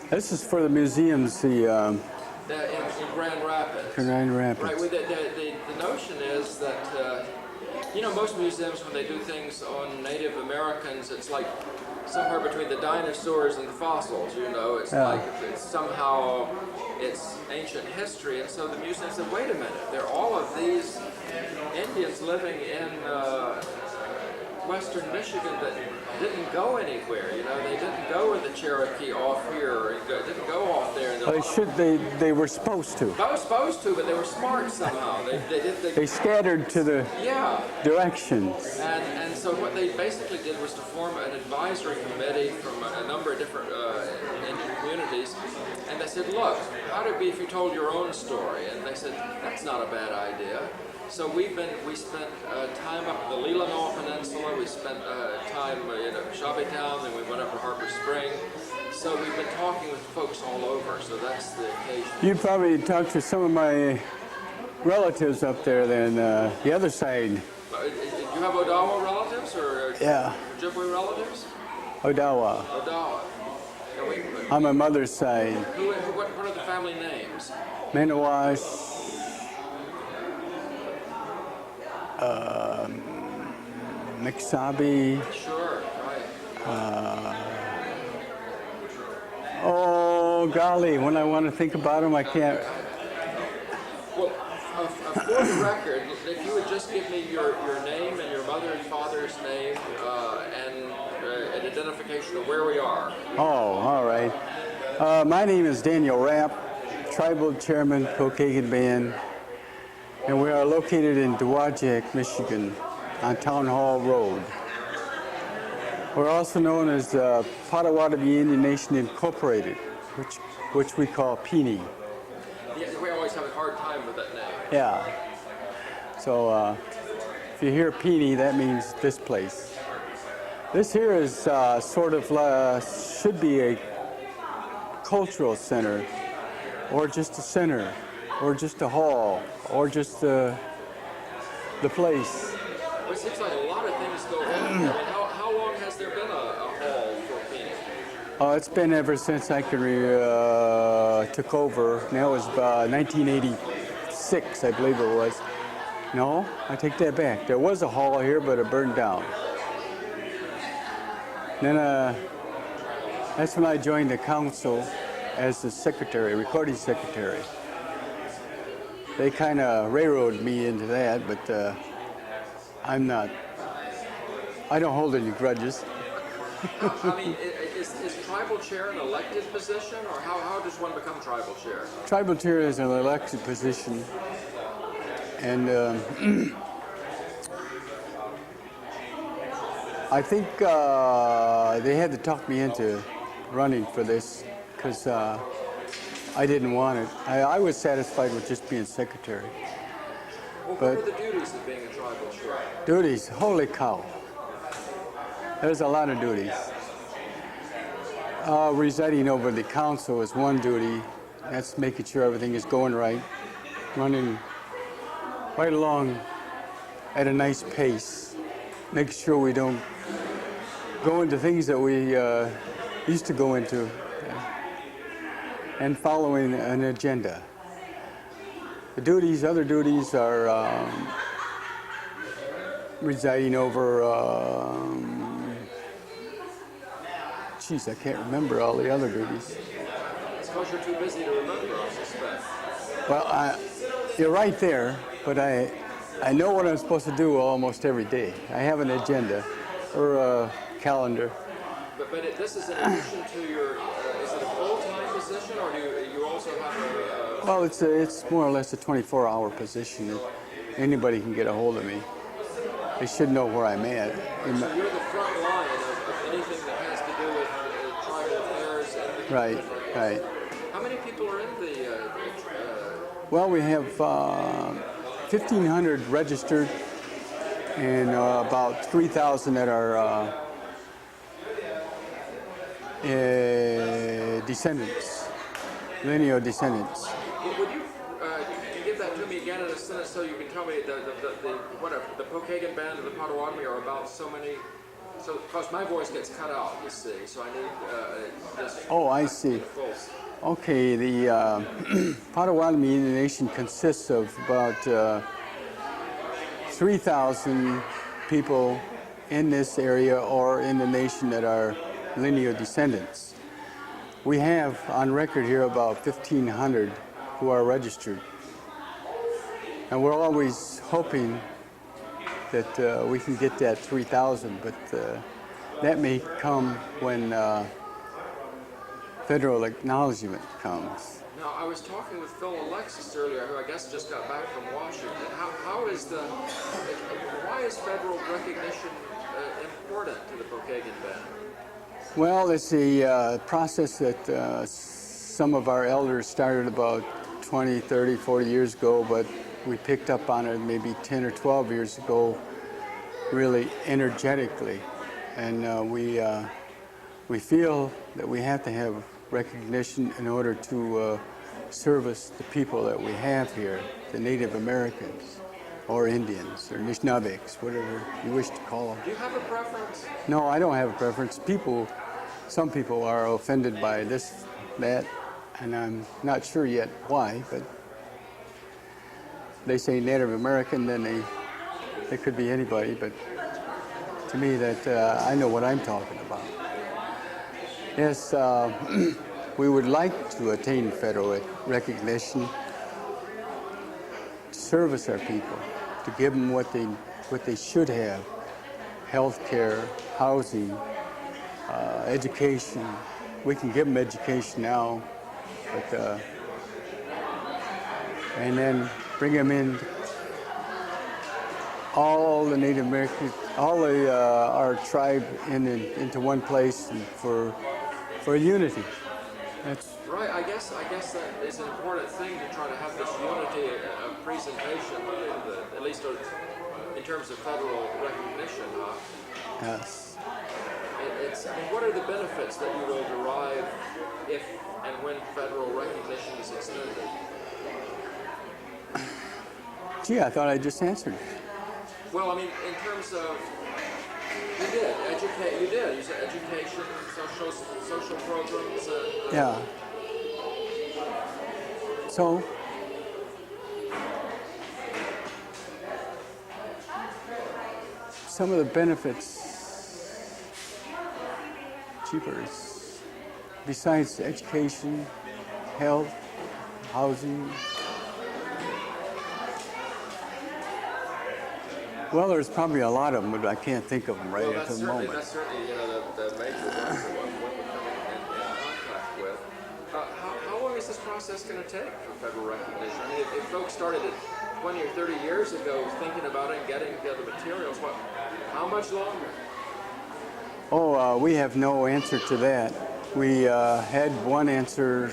This is for the museums, in Grand Rapids. Grand Rapids. Right. Well, the notion is that you know, most museums, when they do things on Native Americans, it's like somewhere between the dinosaurs and the fossils. You know, it's like somehow it's ancient history, and so the museum said, wait a minute, there are all of these Indians living in western Michigan that didn't go anywhere. You know, they didn't go with the Cherokee off here, or didn't go off there. They were supposed to. They were supposed to, but they were smart somehow. They scattered to the directions. And so what they basically did was to form an advisory committee from a number of different Indian communities, and they said, look, how would it be if you told your own story? And they said, that's not a bad idea. So we spent time up the Leelanau Peninsula. We spent time in Shabbytown, then we went up to Harbor Spring. So we've been talking with folks all over. So that's the occasion. You'd probably talk to some of my relatives up there then, the other side. You have Odawa relatives or Ojibwe relatives? Odawa. Odawa. On my mother's side. What are the family names? Manawash. Mixabi. Sure, right. Oh, golly, when I want to think about them, I can't. Well, for the record, if you would just give me your name and your mother and father's name and an identification of where we are. Oh, all right. My name is Daniel Rapp, Tribal Chairman, Pokagon Band, and we are located in Dowagiac, Michigan, on Town Hall Road. We're also known as Potawatomi Indian Nation Incorporated, which we call PINI. Yeah, we always have a hard time with that name. Yeah. So if you hear PINI, that means this place. This here is sort of should be a cultural center, or just a center, or just a hall, or just the place. Well, it seems like a lot of things go on. I mean, how long has there been a hall for PINI? Oh, it's been ever since I could took over. Now it was 1986, I believe it was. No, I take that back. There was a hall here, but it burned down. Then that's when I joined the council as the secretary, recording secretary. They kind of railroaded me into that, but I'm not. I don't hold any grudges. I mean, is tribal chair an elected position, or how does one become tribal chair? Tribal chair is an elected position, and I think they had to talk me into running for this because I didn't want it. I was satisfied with just being secretary. Well, what are the duties of being a tribal chair? Duties, holy cow. There's a lot of duties. Residing over the council is one duty. That's making sure everything is going right, running right along at a nice pace, making sure we don't go into things that we used to go into, and following an agenda. The duties, other duties are residing over, geez, I can't remember all the other duties. It's because you're too busy to remember, I suspect. Well, you're right there, but I know what I'm supposed to do almost every day. I have an agenda or a calendar. But this is in addition to your, is it a full-time position, or do you also have a... Well, it's more or less a 24-hour position. Anybody can get a hold of me. They should know where I'm at. So you're the front line of anything that has to do with tribal affairs and the Right, right. How many people are in the... Well, we have 1,500 registered and about 3,000 that are descendants, lineal descendants. Would you give that to me again in a sentence so you can tell me the Pokagon band of the Potawatomi are about so many So, because my voice gets cut out, you see, so I need just. Oh, I see. Full. Okay, the Potawatomi Indian Nation consists of about 3,000 people in this area or in the nation that are lineal descendants. We have on record here about 1,500 who are registered. And we're always hoping that we can get that 3,000, but that may come when federal acknowledgement comes. Now, I was talking with Phil Alexis earlier, who I guess just got back from Washington. Why is federal recognition important to the Pokagon Band? Well, it's a process that some of our elders started about 20, 30, 40 years ago, but we picked up on it maybe 10 or 12 years ago really energetically. And we feel that we have to have recognition in order to service the people that we have here, the Native Americans or Indians or Nishnabeks, whatever you wish to call them. Do you have a preference? No, I don't have a preference. Some people are offended by this, that, and I'm not sure yet why, but they say Native American, then they could be anybody, but to me that I know what I'm talking about. Yes, we would like to attain federal recognition, to service our people, to give them what they should have: health care, housing, education. We can give them education now, but and then bring them in. All the Native Americans, our tribe into one place and for unity. That's right. I guess that is an important thing to try to have this unity of presentation, at least in terms of federal recognition. yes. I mean, what are the benefits that you will derive if and when federal recognition is extended? Gee, I thought I just answered it. Well, I mean, in terms of, you did. You said education, social programs. Yeah. So, some of the benefits, cheapers, besides education, health, housing. Well, there's probably a lot of them, but I can't think of them right at the moment. That's certainly the major ones that one would come in contact with. How long is this process going to take for federal recognition? I mean, if folks started it 20 or 30 years ago thinking about it and getting the materials, how much longer? Oh, we have no answer to that. We had one answer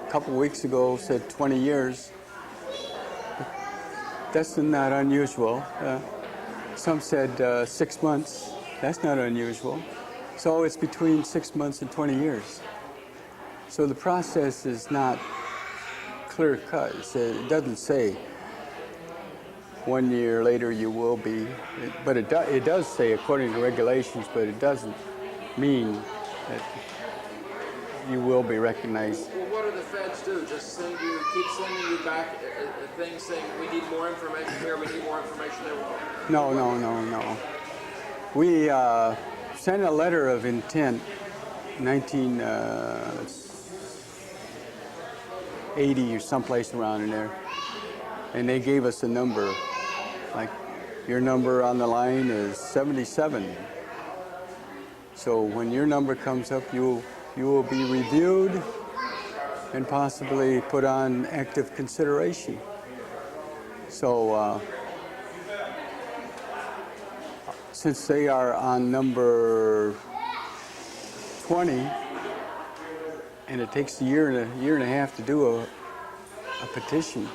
a couple weeks ago, said 20 years. That's not unusual. Some said 6 months. That's not unusual. So it's between 6 months and 20 years. So the process is not clear cut. It doesn't say 1 year later you will be, but it does say according to regulations, but it doesn't mean that you will be recognized. Well, what do the feds do? Just keep sending you back things saying we need more information here, we need more information there? No. We sent a letter of intent 1980 or someplace around in there, and they gave us a number, like your number on the line is 77. So when your number comes up, you will be reviewed and possibly put on active consideration. So since they are on number 20, and it takes a year and a half to do a petition,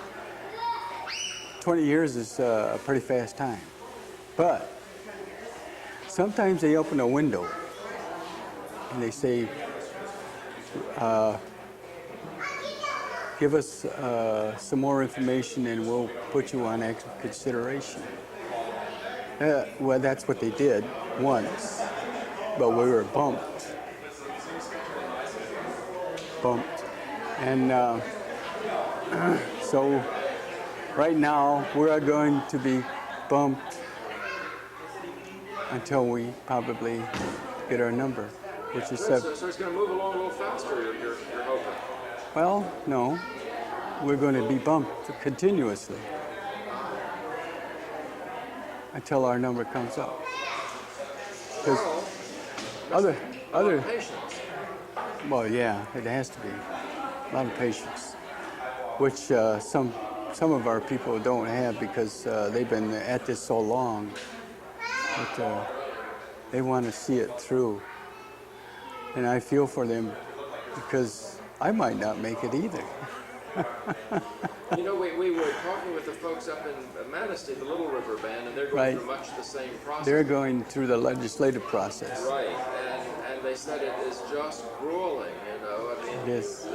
20 years is a pretty fast time. But sometimes they open a window and they say, give us some more information and we'll put you on active consideration. Well, that's what they did once. but we were bumped. And so right now we are going to be bumped until we probably get our number, which is So it's going to move along a little faster, you're hoping? well, no, we're going to be bumped continuously until our number comes up. Because other Patience. well, yeah, it has to be a lot of patience, which some of our people don't have because they've been at this so long. But they want to see it through, and I feel for them because I might not make it either. You know, we were talking with the folks up in Manistee, the Little River Band, and they're going Right. through much the same process. They're going through the legislative process. Right, and they said it is just grueling, you know. I mean, It is.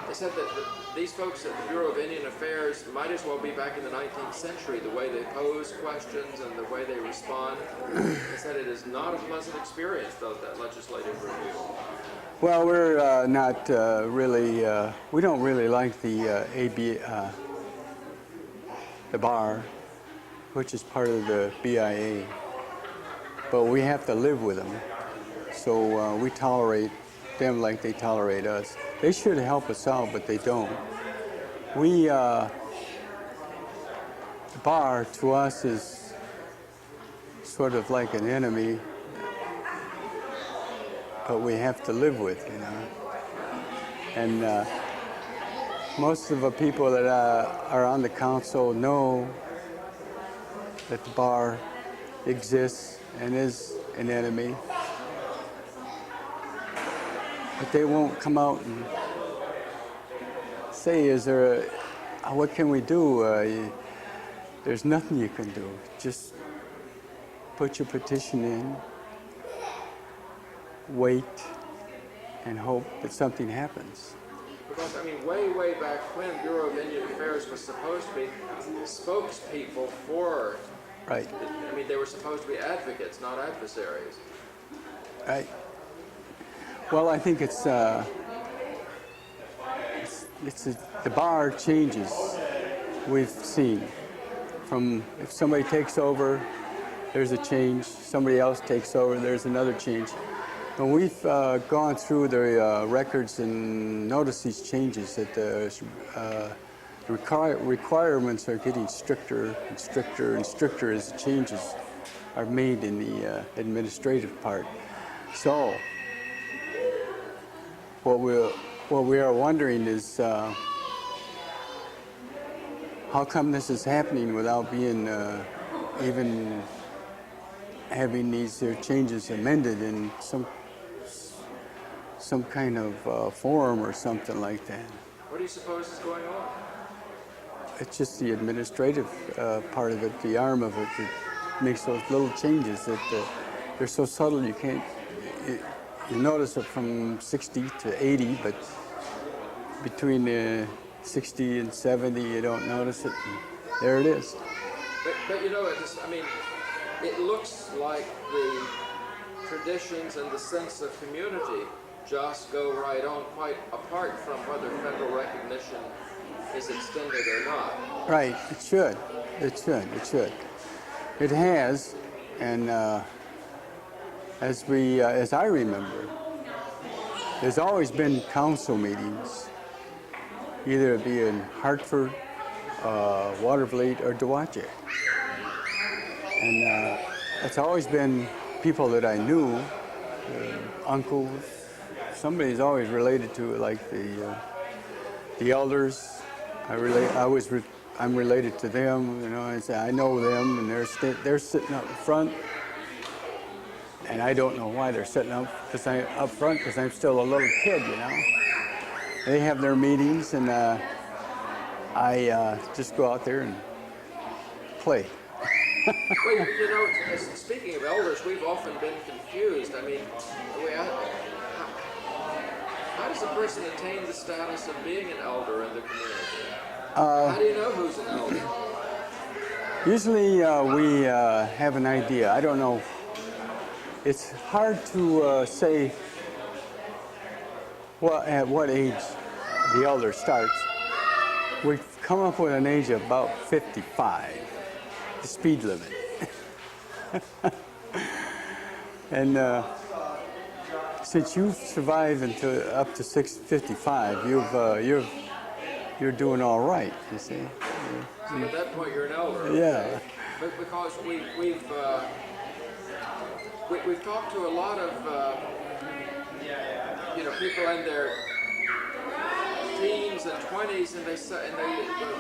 They said that these folks at the Bureau of Indian Affairs might as well be back in the 19th century, the way they pose questions and the way they respond. They said it is not a pleasant experience, though, that legislative review. Well, we're not really. We don't really like the the bar, which is part of the BIA. But we have to live with them, so we tolerate them like they tolerate us. They should help us out, but they don't. The bar to us is sort of like an enemy, but we have to live with, you know. And most of the people that are on the council know that the bar exists and is an enemy, but they won't come out and say, what can we do? There's nothing you can do. Just put your petition in, wait, and hope that something happens. Because, I mean, way back when, Bureau of Indian Affairs was supposed to be spokespeople for... Right. I mean, they were supposed to be advocates, not adversaries. Right. Well, I think the bar changes. We've seen from if somebody takes over, there's a change. Somebody else takes over, there's another change. And we've gone through the records and noticed these changes that the requirements are getting stricter and stricter and stricter as the changes are made in the administrative part. So what we are wondering is how come this is happening without being even having these changes amended in some kind of form or something like that. What do you suppose is going on? It's just the administrative part of it, the arm of it, that makes those little changes that they're so subtle you can't. You notice it from 60 to 80, but between 60 and 70, you don't notice it. And there it is. But you know, it looks like the traditions and the sense of community just go right on, quite apart from whether federal recognition is extended or not. Right. It should. It should. It should. It has, and as I remember, there's always been council meetings, either it be in Hartford, Watervliet, or Dowagiac. And it's always been people that I knew, uncles. Somebody's always related to it, like the elders. I'm related to them. You know, I know them, and they're sitting up front. And I don't know why they're sitting up front because I'm still a little kid, you know. They have their meetings, and I just go out there and play. Well, you know, speaking of elders, we've often been confused. I mean, how does a person attain the status of being an elder in the community? How do you know who's an elder? Usually we have an idea. I don't know it's hard to say at what age the elder starts. We've come up with an age of about 55, the speed limit. And since you've survived until up to 55, you're doing all right. You see. So at that point, you're an elder. Yeah. But because we've talked to a lot of people in their teens and 20s, and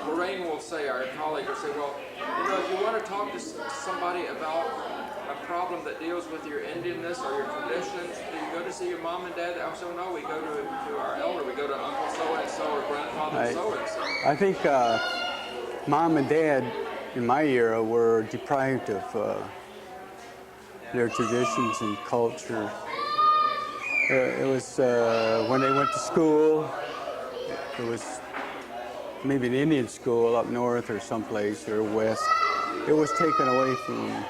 Lorraine will say, our colleague will say, well, if you want to talk to somebody about a problem that deals with your Indianness or your traditions, do you go to see your mom and dad? I said, no, we go to our elder. We go to Uncle so-and-so or Grandfather so-and-so. I think Mom and Dad in my era were deprived of their traditions and culture. It was when they went to school, it was maybe an Indian school up north or someplace or west. It was taken away from them.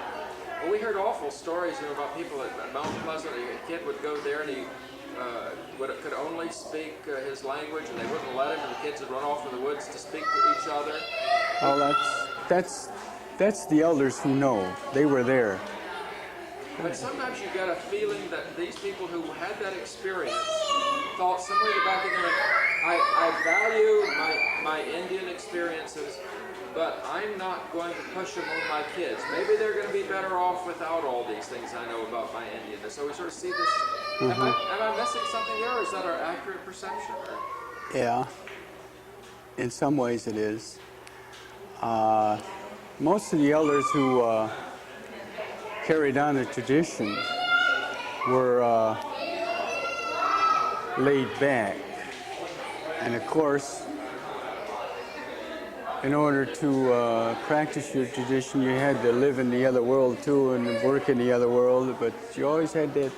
Well, we heard awful stories about people at Mount Pleasant. A kid would go there and he could only speak his language, and they wouldn't let him, and the kids would run off in the woods to speak to each other. Oh, that's the elders who know. They were there. But sometimes you get a feeling that these people who had that experience thought somewhere in the back of their mind, I value my Indian experiences, but I'm not going to push them on my kids. Maybe they're going to be better off without all these things I know about my Indianness. So we sort of see this. Am I missing something there, or is that our accurate perception? Yeah, in some ways it is. Most of the elders who carried on the tradition were laid back. And of course, in order to practice your tradition, you had to live in the other world too and work in the other world, but you always had that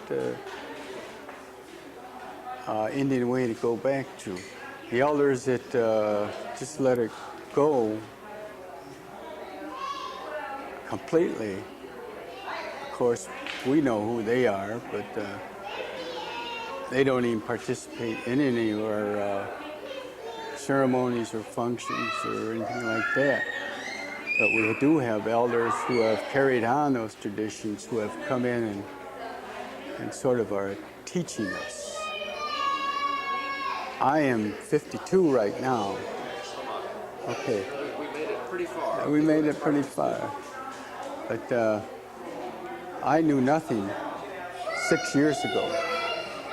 Indian way to go back to. The elders that just let it go completely, of course, we know who they are, but they don't even participate in any of our ceremonies or functions or anything like that. But we do have elders who have carried on those traditions, who have come in and sort of are teaching us. I am 52 right now. Okay. We made it pretty far. We made it pretty far. But I knew nothing 6 years ago,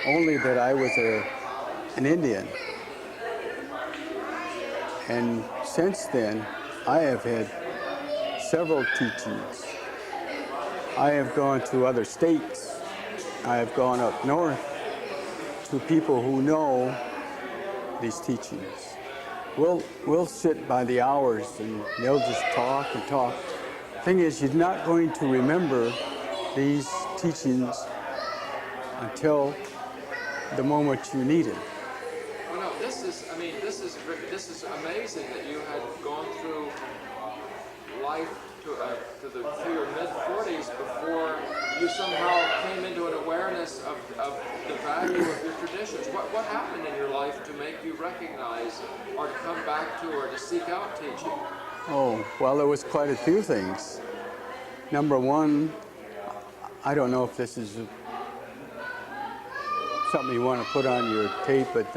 only that I was an Indian. And since then, I have had several teachings. I have gone to other states. I have gone up north to people who know these teachings. We'll sit by the hours and they'll just talk and talk. Thing is, you're not going to remember these teachings until the moment you need it. Well, no, this is amazing that you had gone through life to your mid-40s before you somehow came into an awareness of the value of your traditions. What happened in your life to make you recognize or to come back to or to seek out teaching? Oh, well, there was quite a few things. Number one, I don't know if this is something you want to put on your tape, but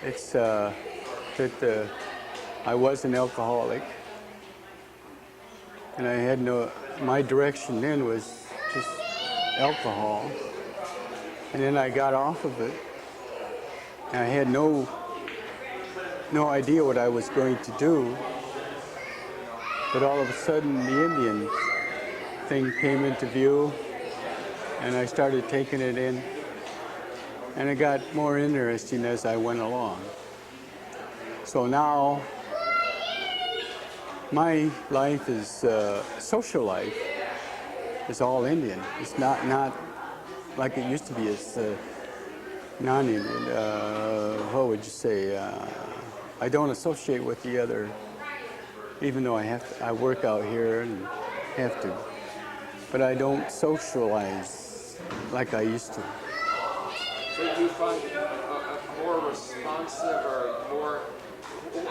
it's that I was an alcoholic, and I had my direction then was just alcohol, and then I got off of it, and I had no idea what I was going to do, but all of a sudden the Indian thing came into view, and I started taking it in, and it got more interesting as I went along. So now my life is social life is all Indian. It's not like it used to be. It's non-Indian. What would you say? I don't associate with the other, even though I work out here and have to. but I don't socialize like I used to. So you find a more responsive or more,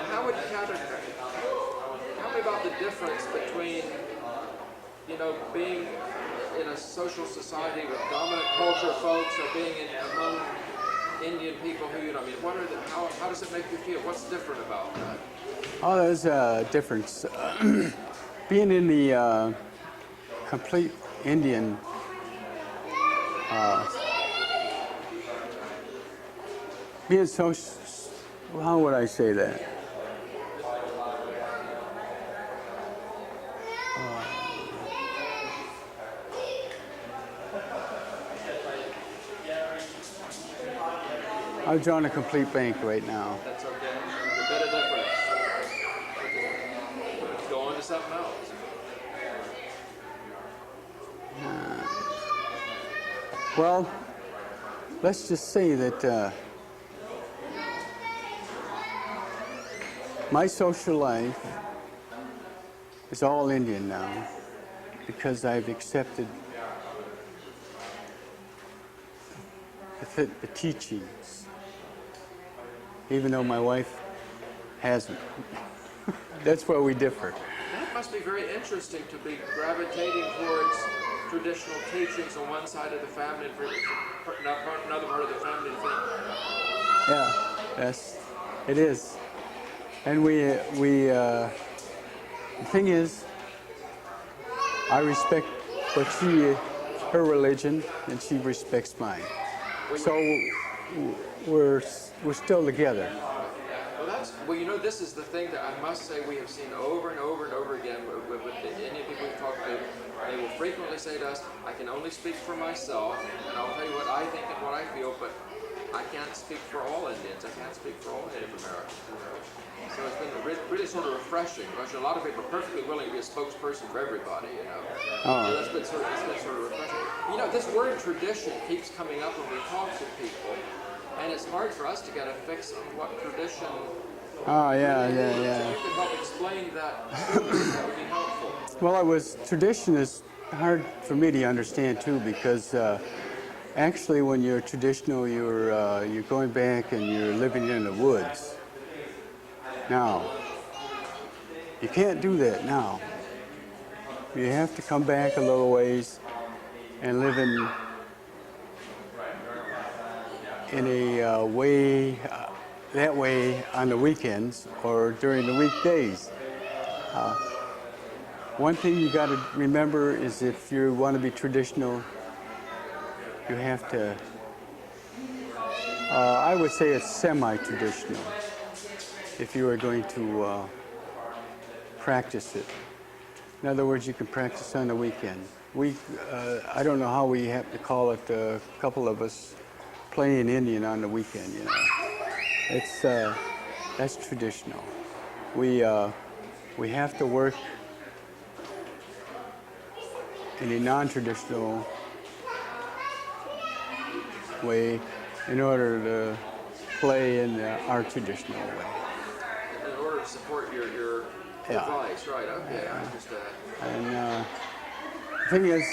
how would you categorize, tell me about the difference between, you know, being in a social society with dominant culture folks or being among Indian people who, you know, I mean, what are the, how does it make you feel? What's different about that? Oh, there's a difference. Being in the complete Indian being so, how would I say that? I'm drawing a complete blank right now. That's okay. A bit of difference. Let's go on to something else. Well, let's just say that my social life is all Indian now because I've accepted the teachings, even though my wife hasn't. That's where we differ. That must be very interesting to be gravitating towards traditional teachings on one side of the family and for another part of the family to think. Yeah, yes, it is. And the thing is, I respect what her religion, and she respects mine. So we're still together. Well, you know, this is the thing that I must say we have seen over and over and over again with the Indian people we've talked to. They will frequently say to us, I can only speak for myself, and I'll tell you what I think and what I feel, but I can't speak for all Indians. I can't speak for all Native Americans. So it's been really sort of refreshing, because a lot of people are perfectly willing to be a spokesperson for everybody, you know. Oh. So it's been sort of refreshing. You know, this word tradition keeps coming up when we talk to people, and it's hard for us to get a fix on what tradition. Oh, yeah. So you can help explain that. That would be helpful. Well, tradition is hard for me to understand too, because actually when you're traditional, you're going back and you're living in the woods. Now, you can't do that now. You have to come back a little ways and live in a way, that way on the weekends or during the weekdays. One thing you got to remember is if you want to be traditional, you have to, I would say it's semi-traditional if you are going to practice it. In other words, you can practice on the weekend. I don't know how we have to call it, a couple of us playing Indian on the weekend, you know. That's traditional. We have to work in a non-traditional way in order to play in our traditional way. In order to support your advice, right? Okay, I understand. And the thing is,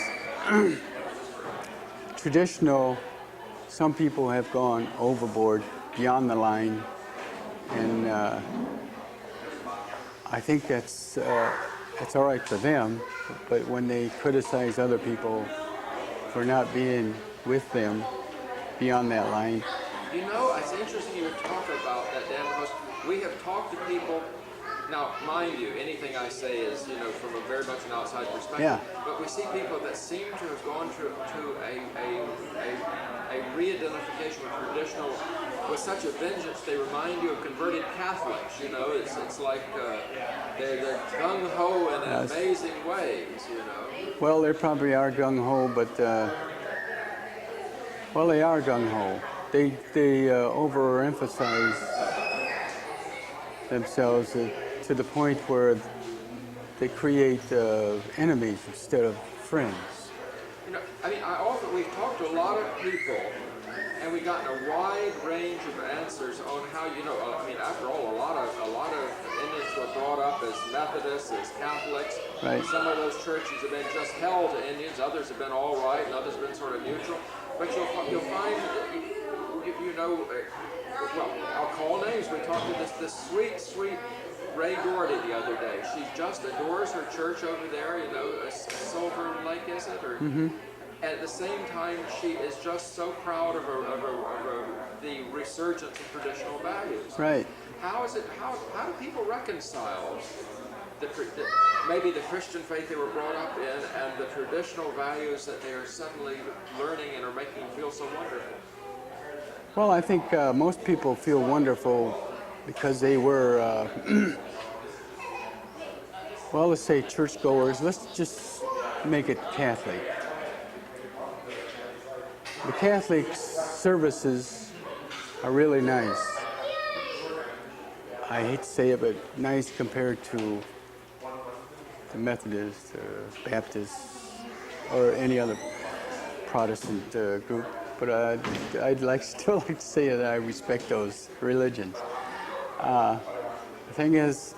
traditional, some people have gone overboard, beyond the line, and I think that's all right for them, but when they criticize other people for not being with them beyond that line. You know, it's interesting you would talk about that, Dan, because we have talked to people. Now, mind you, anything I say is, you know, from a very much an outside perspective. Yeah. But we see people that seem to have gone to a re-identification with traditional with such a vengeance. They remind you of converted Catholics. You know, it's like they're gung ho in amazing ways. You know. Well, they probably are gung ho, but well, they are gung ho. They overemphasize themselves to the point where they create enemies instead of friends. You know, I mean, we've talked to a lot of people, and we got gotten a wide range of answers on how, I mean, after all, a lot of Indians were brought up as Methodists, as Catholics. Right. Some of those churches have been just hell to Indians. Others have been all right, and others have been sort of neutral. But you'll find, well, I'll call names. We talked to this sweet Ray Doherty the other day. She just adores her church over there, Silver Lake, is it? Or, at the same time, she is just so proud of the resurgence of traditional values. Right. How do people reconcile maybe the Christian faith they were brought up in and the traditional values that they are suddenly learning and are making feel so wonderful? Well, I think most people feel wonderful because they were, well, let's say churchgoers. Let's just make it Catholic. The Catholic services are really nice. I hate to say it, but nice compared to the Methodist or Baptist or any other Protestant group. But I'd still like to say that I respect those religions. The thing is,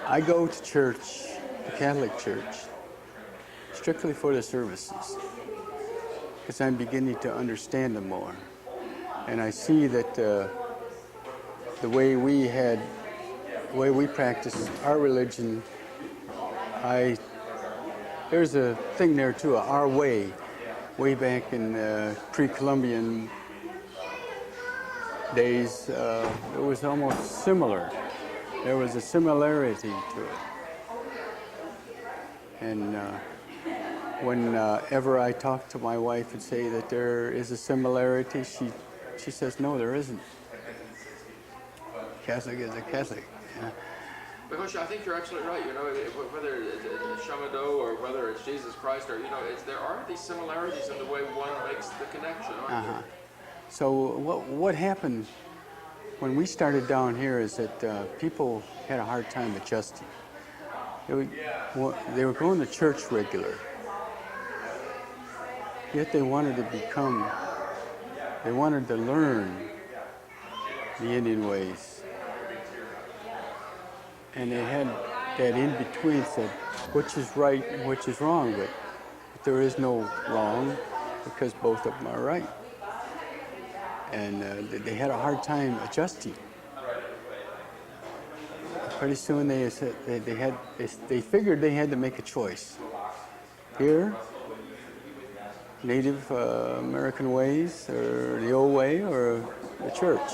I go to church, the Catholic Church, strictly for the services, because I'm beginning to understand them more. And I see that the way we practice our religion, there's a thing there too, our way back in pre-Columbian days, it was almost similar. There was a similarity to it. And whenever I talk to my wife and say that there is a similarity, she says, no, there isn't. Catholic is a Catholic. Yeah. Because I think you're absolutely right. Whether it's Shamado or whether it's Jesus Christ, or there are these similarities in the way one makes the connection. Aren't there? So what happened when we started down here is that people had a hard time adjusting. They were going to church regular, yet they wanted to learn the Indian ways. And they had that in-between, said, which is right and which is wrong, but there is no wrong because both of them are right. And they had a hard time adjusting. Pretty soon they figured they had to make a choice. Here, Native American ways, or the old way, or the church.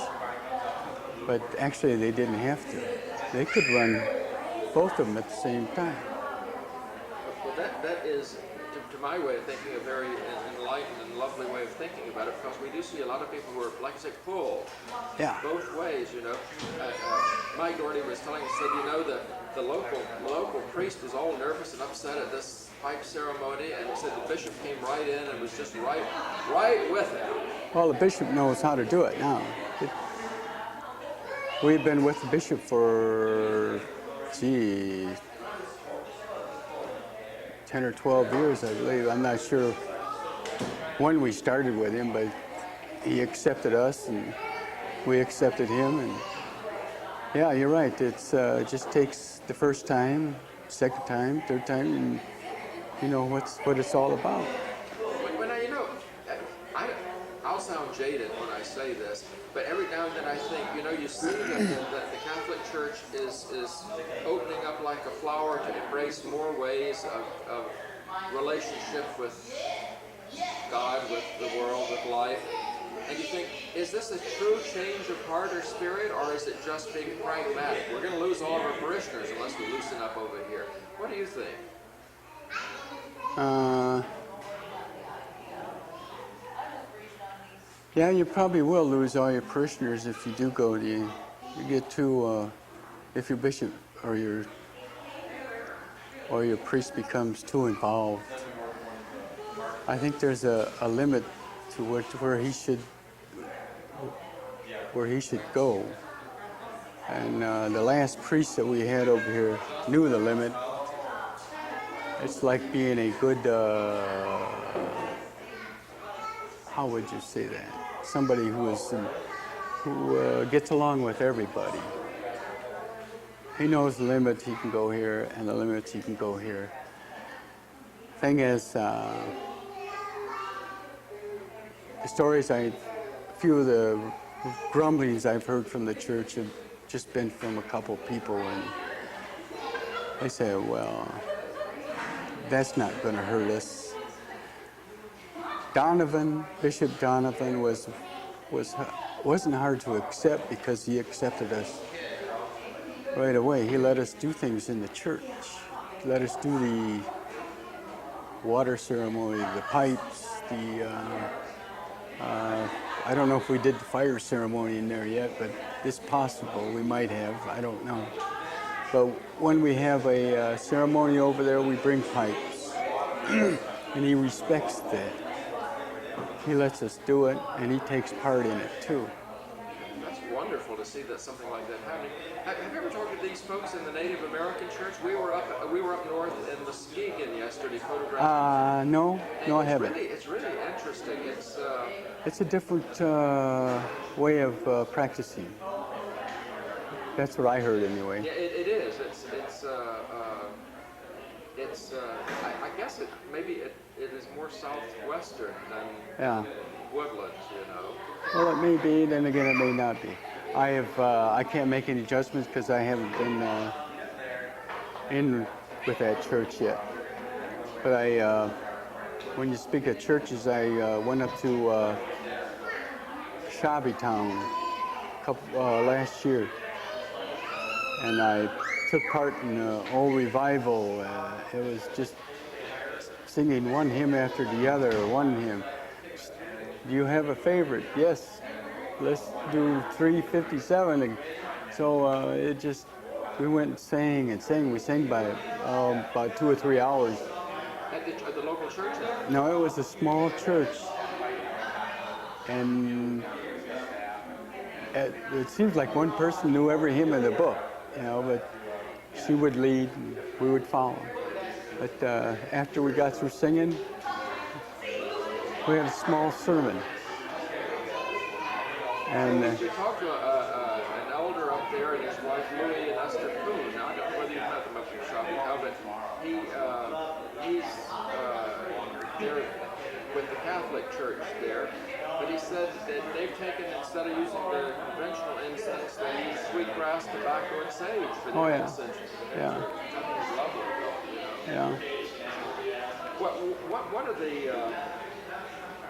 But actually they didn't have to. They could run both of them at the same time. Well, that is, to my way of thinking, a very enlightened and lovely way of thinking about it, because we do see a lot of people who are, like I say, pulled both ways, Mike Doherty was telling us, said, the local priest was all nervous and upset at this pipe ceremony, and he said the bishop came right in and was just right with him. Well, the bishop knows how to do it now. We've been with the bishop for, 10 or 12 years, I believe. I'm not sure when we started with him, but he accepted us and we accepted him. And yeah, you're right. It just takes the first time, second time, third time, and you know what it's all about. I'll sound jaded when I say this, but every now and then I think, you see that the Catholic Church is opening up like a flower to embrace more ways of relationship with God, with the world, with life. And you think, is this a true change of heart or spirit, or is it just being pragmatic? We're going to lose all of our parishioners unless we loosen up over here. What do you think? Yeah, you probably will lose all your parishioners if you do go to, you get too, if your bishop or your priest becomes too involved. I think there's a limit to where he should go. And the last priest that we had over here knew the limit. It's like being a good how would you say that? Somebody who gets along with everybody. He knows the limits he can go here and the limits he can go here. Thing is, the stories a few of the grumblings I've heard from the church have just been from a couple people, and they say, well, that's not going to hurt us. Bishop Donovan wasn't hard to accept because he accepted us right away. He let us do things in the church. He let us do the water ceremony, the pipes, I don't know if we did the fire ceremony in there yet, but it's possible. We might have. I don't know. But when we have a ceremony over there, we bring pipes. And he respects that. He lets us do it, and he takes part in it, too. That's wonderful to see that something like that happening. Have you ever talked to these folks in the Native American church? We were up north in Muskegon yesterday photographing. No, I haven't. It's really interesting. It's a different way of practicing. That's what I heard anyway. Yeah, it is. I guess it is more southwestern than Woodlands, you know. Well, it may be. Then again, it may not be. I can't make any judgments because I haven't been in with that church yet. But when you speak of churches, I went up to Shabbytown last year, and I took part in an old revival. It was just singing one hymn after the other, one hymn. Do you have a favorite? Yes. Let's do 357. And so we went and sang and sang. We sang by about 2 or 3 hours. At the local church? No, it was a small church. And it seems like one person knew every hymn in the book, you know, but she would lead and we would follow. But after we got through singing, we had a small sermon. And we talked to an elder up there and his wife Louie and Esther Kuhn. Now, I don't know whether you met them up in Shabbytown, but he's there with the Catholic Church there. But he said that they've taken, instead of using the conventional incense, they use sweetgrass, tobacco, and sage for the incense. Yeah. Lovely, you know. Yeah.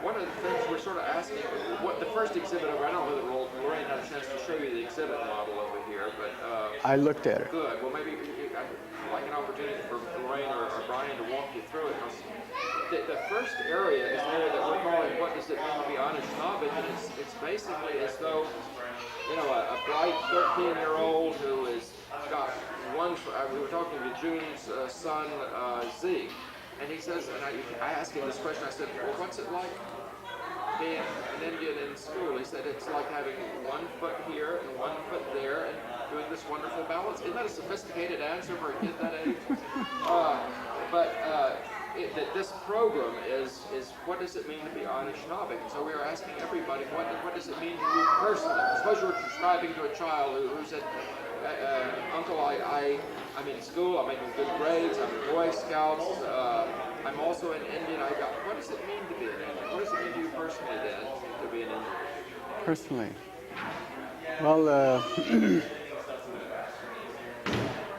One of the things we're sort of asking, the first exhibit over, I don't know whether Lorraine had a chance to show you the exhibit model over here, but... I looked at it. Good. Well, maybe I'd like an opportunity for Lorraine or Brian to walk you through it. The first area is an area that we're calling, what does it mean to be Anishinaabe? And it's basically as though, you know, a bright 13-year-old who has got one, we were talking to June's son, Zeke, and he says, and I asked him this question, I said, well, what's it like being an Indian in school? He said, it's like having 1 foot here and 1 foot there and doing this wonderful balance. Isn't that a sophisticated answer for a kid that age? This program is what does it mean to be Anishinaabe? And so we were asking everybody, what does it mean to you personally? Suppose you were describing to a child who said, Uncle, I'm in school, I'm making good grades, I'm in Boy Scouts, I'm also an Indian. What does it mean to be an Indian? What does it mean to you personally, then, to be an Indian? Personally? Well,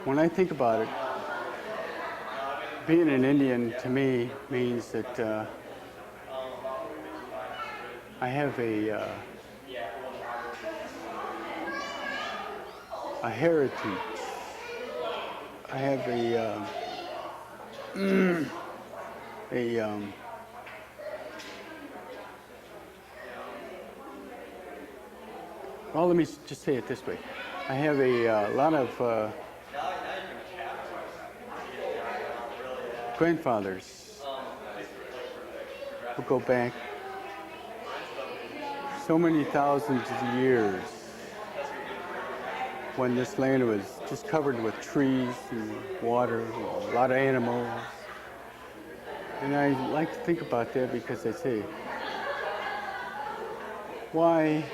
when I think about it, being an Indian to me means that I have a heritage. I have well, let me just say it this way. I have a lot of grandfathers who go back so many thousands of years when this land was just covered with trees and water, a lot of animals. And I like to think about that because I say, why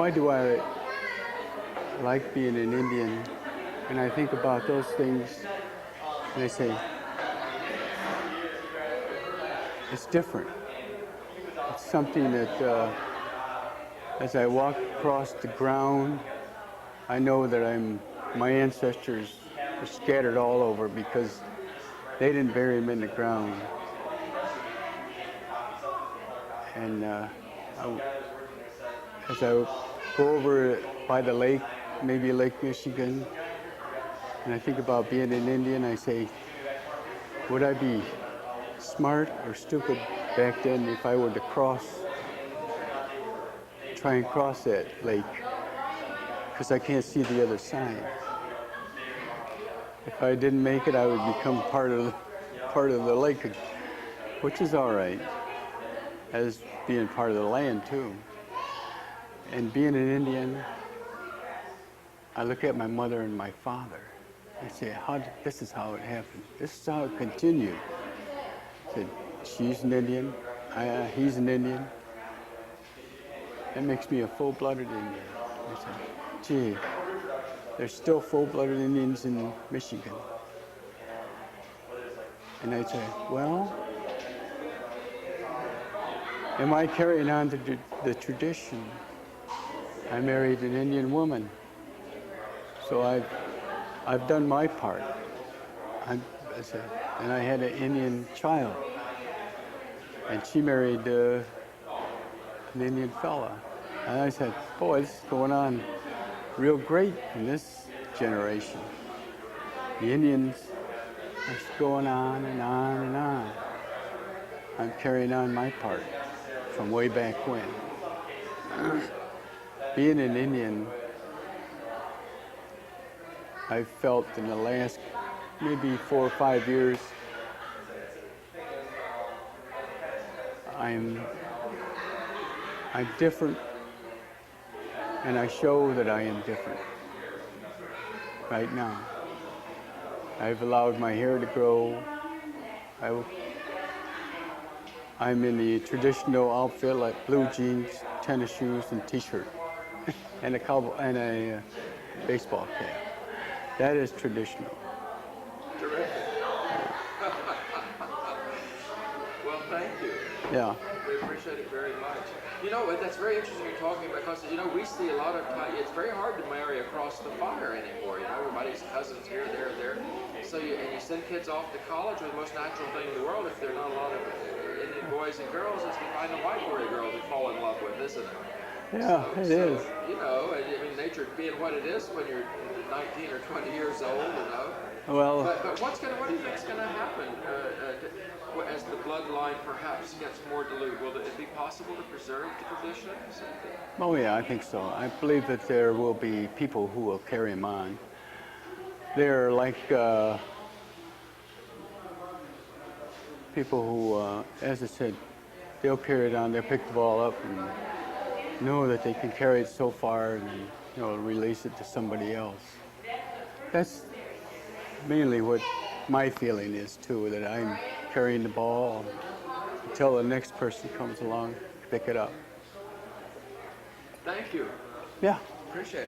do I like being an Indian? And I think about those things, and I say, it's different. It's something that, as I walk across the ground, I know that my ancestors are scattered all over because they didn't bury them in the ground. And as I go over by the lake, maybe Lake Michigan, and I think about being an Indian, I say, would I be smart or stupid back then if I were to try and cross that lake? Because I can't see the other side. If I didn't make it, I would become part of the lake, which is all right, as being part of the land too. And being an Indian, I look at my mother and my father and say, this is how it happened. This is how it continued. I said, she's an Indian, he's an Indian. That makes me a full-blooded Indian. I said, gee, there's still full-blooded Indians in Michigan. And I say, well, am I carrying on the tradition? I married an Indian woman, so I've done my part. And I had an Indian child, and she married an Indian fella. And I said, boy, this is going on real great in this generation. The Indians are just going on and on and on. I'm carrying on my part from way back when. Being an Indian, I've felt in the last maybe 4 or 5 years, I'm different, and I show that I am different right now. I've allowed my hair to grow. I'm in the traditional outfit, like blue jeans, tennis shoes, and t-shirt, and a baseball cap. That is traditional. Terrific. Well, thank you. Yeah. We appreciate it very much. You know, that's very interesting you're talking about, because, you know, we see a lot of times, it's very hard to marry across the fire anymore. You know, everybody's cousins here, there. So you send kids off to college with the most natural thing in the world. If there are not a lot of Indian boys and girls, it's to find a white boy or girl to fall in love with, isn't it? Yeah, it is. You know, I mean, nature being what it is when you're 19 or 20 years old, you know. Well, but what do you think is going to happen as the bloodline perhaps gets more diluted? Will it be possible to preserve the traditions? oh yeah, I think so. I believe that there will be people who will carry them on. They're like people who, as I said, they'll carry it on. They'll pick the ball up and know that they can carry it so far and then, you know, release it to somebody else. That's mainly what my feeling is too, that I'm carrying the ball until the next person comes along to pick it up. Thank you. Yeah. Appreciate it.